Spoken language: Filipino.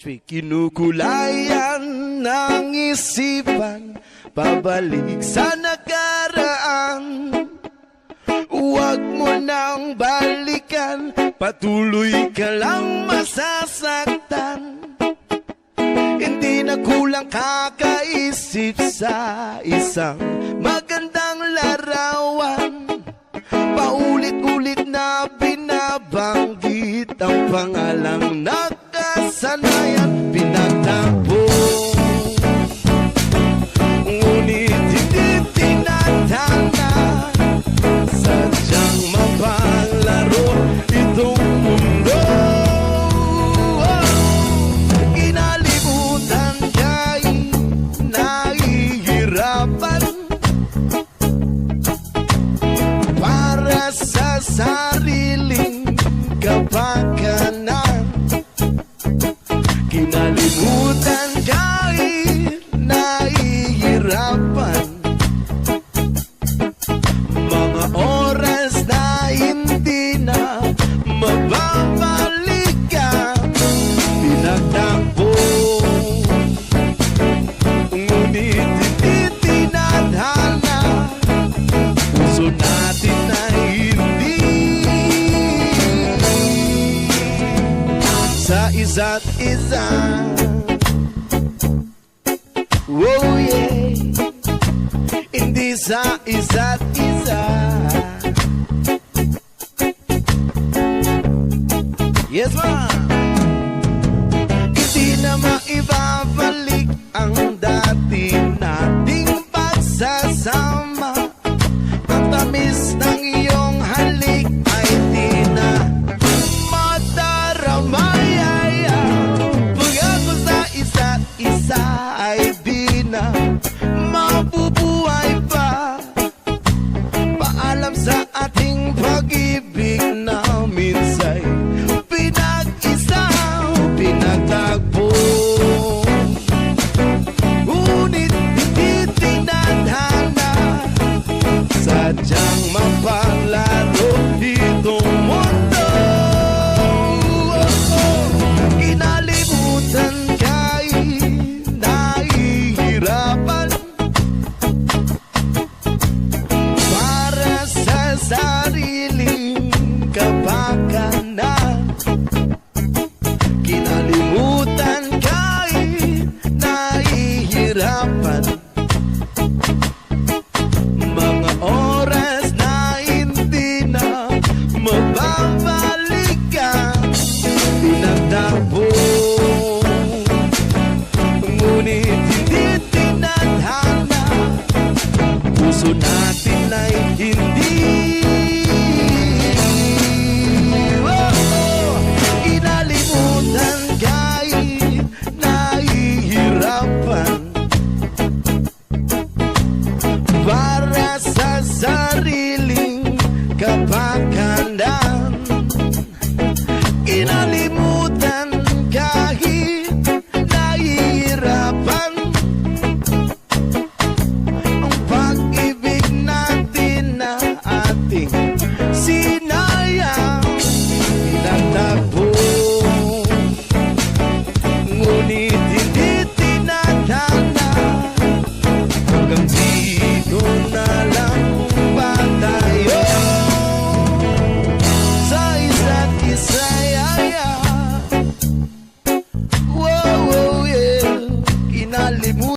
Kinukulayan ng isipan, pabalik sa nakaraan. Huwag mo nang balikan, patuloy ka lang masasaktan. Hindi na kulang kakaisip sa isang magandang larawan. Paulit-ulit na binabanggit ang pangalang nakasanayan. Pinagtampo, ngunit hindi tinatana. Sadyang mapalaro itong mundo. Kinalimutan ka'y nahihirapan para sa sariling kapakanan. Kinalimutan ka'y nahihirapan, mga oras na hindi na mababalikan. Pinagtampo, ngunit hindi tinadhana. Puso natin na hindi sa isa't isa. Oh yeah, hindi sa isa't isa.